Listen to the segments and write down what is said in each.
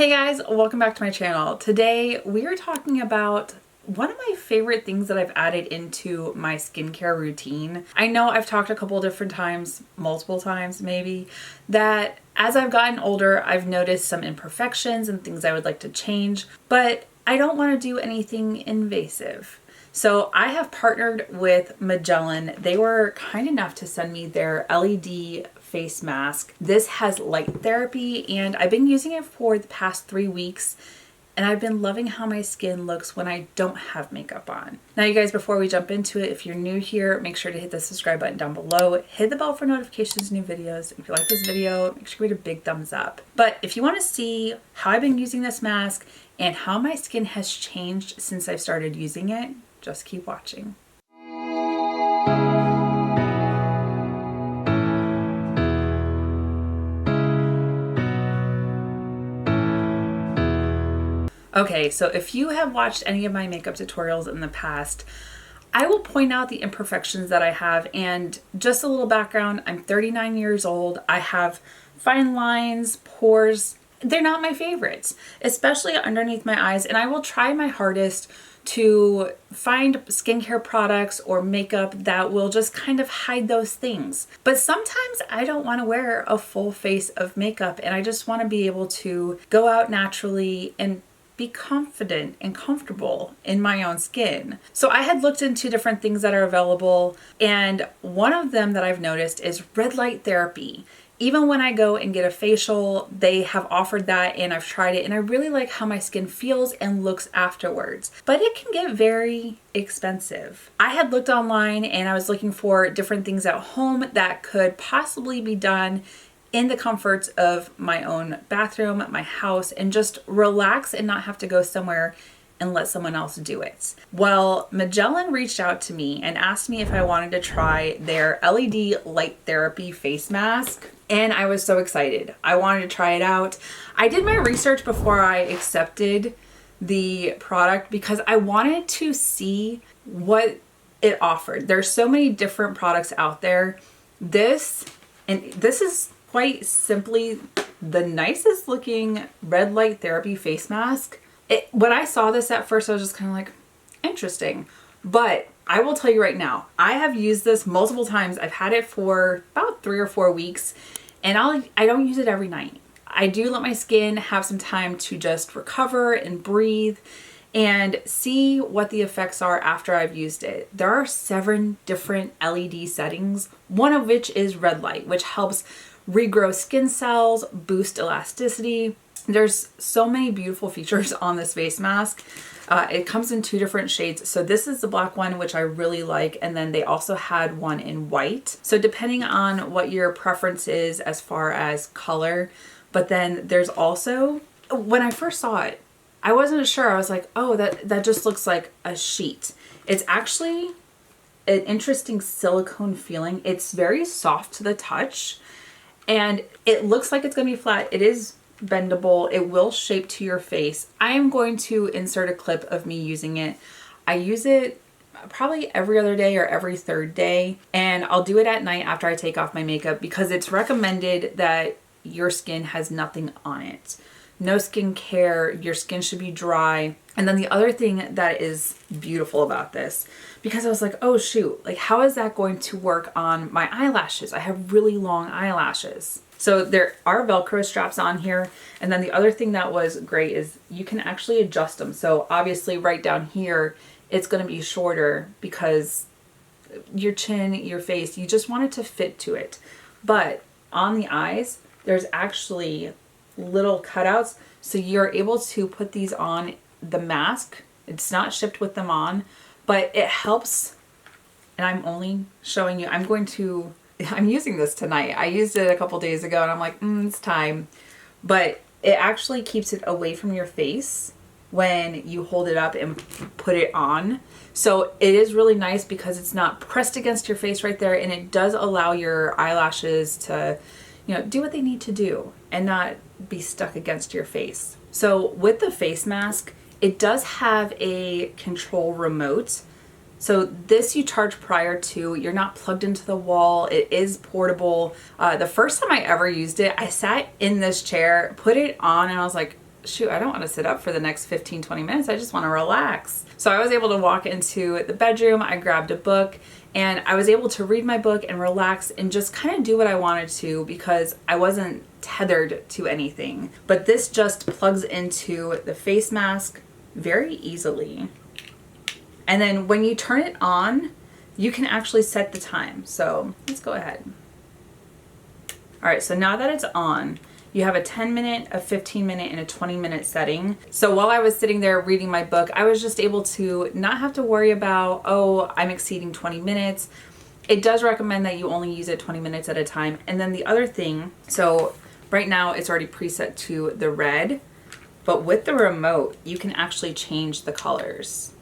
Hey guys, welcome back to my channel. Today we are talking about one of my favorite things that I've added into my skincare routine. I know I've talked a couple different times, multiple times maybe, that as I've gotten older, I've noticed some imperfections and things I would like to change, but I don't want to do anything invasive. So I have partnered with Megelin. They were kind enough to send me their LED face mask. This has light therapy and I've been using it for the past 3 weeks and I've been loving how my skin looks when I don't have makeup on. Now you guys, before we jump into it, if you're new here, make sure to hit the subscribe button down below. Hit the bell for notifications of new videos. If you like this video, make sure to give it a big thumbs up. But if you want to see how I've been using this mask and how my skin has changed since I've started using it, just keep watching. Okay, so if you have watched any of my makeup tutorials in the past, I will point out the imperfections that I have. And just a little background, I'm 39 years old. I have fine lines, pores. They're not my favorites, especially underneath my eyes. And I will try my hardest to find skincare products or makeup that will just kind of hide those things. But sometimes I don't want to wear a full face of makeup and I just want to be able to go out naturally and be confident and comfortable in my own skin. So I had looked into different things that are available, and one of them that I've noticed is red light therapy. Even when I go and get a facial, they have offered that and I've tried it and I really like how my skin feels and looks afterwards. But it can get very expensive. I had looked online and I was looking for different things at home that could possibly be done in the comforts of my own bathroom, my house, and just relax and not have to go somewhere and let someone else do it. Well, Megelin reached out to me and asked me if I wanted to try their LED light therapy face mask. And I was so excited. I wanted to try it out. I did my research before I accepted the product because I wanted to see what it offered. There's so many different products out there. This is quite simply the nicest looking red light therapy face mask. When I saw this at first, I was just kind of like, interesting. But I will tell you right now, I have used this multiple times. I've had it for about 3 or 4 weeks and I don't use it every night. I do let my skin have some time to just recover and breathe and see what the effects are after I've used it. There are 7 different LED settings, one of which is red light, which helps regrow skin cells, boost elasticity. There's so many beautiful features on this face mask. It comes in 2 different shades. So this is the black one, which I really like. And then they also had one in white. So depending on what your preference is as far as color, but then there's also, when I first saw it, I wasn't sure. I was like, oh, that just looks like a sheet. It's actually an interesting silicone feeling. It's very soft to the touch and it looks like it's going to be flat. It is bendable. It will shape to your face. I am going to insert a clip of me using it. I use it probably every other day or every 3rd day, and I'll do it at night after I take off my makeup because it's recommended that your skin has nothing on it. No skin care, your skin should be dry. And then the other thing that is beautiful about this, because I was like, oh shoot, like how is that going to work on my eyelashes? I have really long eyelashes. So there are Velcro straps on here. And then the other thing that was great is you can actually adjust them. So obviously right down here, it's going to be shorter because your chin, your face, you just want it to fit to it. But on the eyes, there's actually little cutouts. So you're able to put these on the mask. It's not shipped with them on, but it helps. And I'm only showing you, I'm using this tonight. I used it a couple days ago and I'm like, it's time. But it actually keeps it away from your face when you hold it up and put it on. So it is really nice because it's not pressed against your face right there. And it does allow your eyelashes to, do what they need to do and not be stuck against your face. So with the face mask, it does have a control remote. So this you charge prior to, you're not plugged into the wall. It is portable. The first time I ever used it, I sat in this chair, put it on, and I was like, shoot, I don't want to sit up for the next 15-20 minutes. I just want to relax. So I was able to walk into the bedroom. I grabbed a book and I was able to read my book and relax and just kind of do what I wanted to because I wasn't tethered to anything. But this just plugs into the face mask very easily. And then when you turn it on, you can actually set the time. So let's go ahead. All right, so now that it's on, you have a 10-minute, a 15-minute, and a 20-minute setting. So while I was sitting there reading my book, I was just able to not have to worry about, oh, I'm exceeding 20 minutes. It does recommend that you only use it 20 minutes at a time. And then the other thing, so right now it's already preset to the red, but with the remote, you can actually change the colors.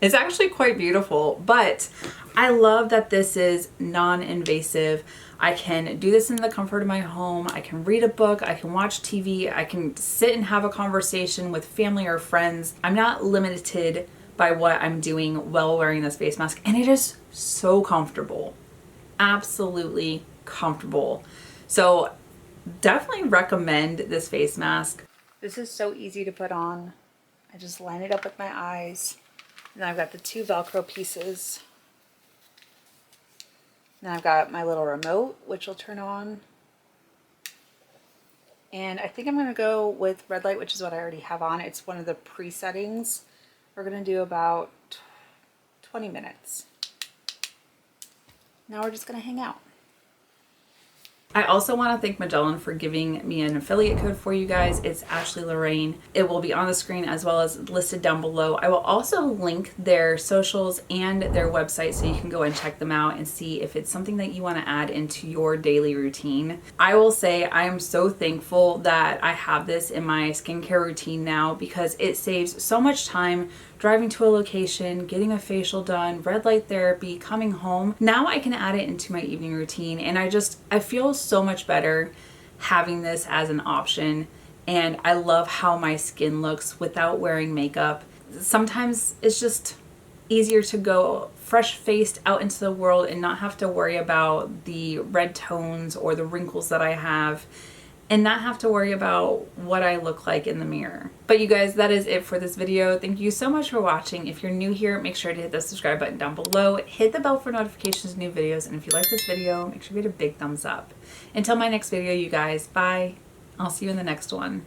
It's actually quite beautiful, but I love that this is non-invasive. I can do this in the comfort of my home. I can read a book. I can watch TV. I can sit and have a conversation with family or friends. I'm not limited by what I'm doing while wearing this face mask, and it is so comfortable. Absolutely comfortable. So definitely recommend this face mask. This is so easy to put on. I just line it up with my eyes. And I've got the 2 Velcro pieces. Then I've got my little remote, which will turn on. And I think I'm going to go with red light, which is what I already have on. It's one of the pre-settings. We're going to do about 20 minutes. Now we're just going to hang out. I also want to thank Megelin for giving me an affiliate code for you guys. It's Ashley Lorraine. It will be on the screen as well as listed down below. I will also link their socials and their website so you can go and check them out and see if it's something that you want to add into your daily routine. I will say I am so thankful that I have this in my skincare routine now because it saves so much time driving to a location, getting a facial done, red light therapy, coming home. Now I can add it into my evening routine and I feel so much better having this as an option, and I love how my skin looks without wearing makeup. Sometimes it's just easier to go fresh faced out into the world and not have to worry about the red tones or the wrinkles that I have, and not have to worry about what I look like in the mirror. But you guys, that is it for this video. Thank you so much for watching. If you're new here, make sure to hit the subscribe button down below. Hit the bell for notifications of new videos. And if you like this video, make sure to give it a big thumbs up. Until my next video, you guys, bye. I'll see you in the next one.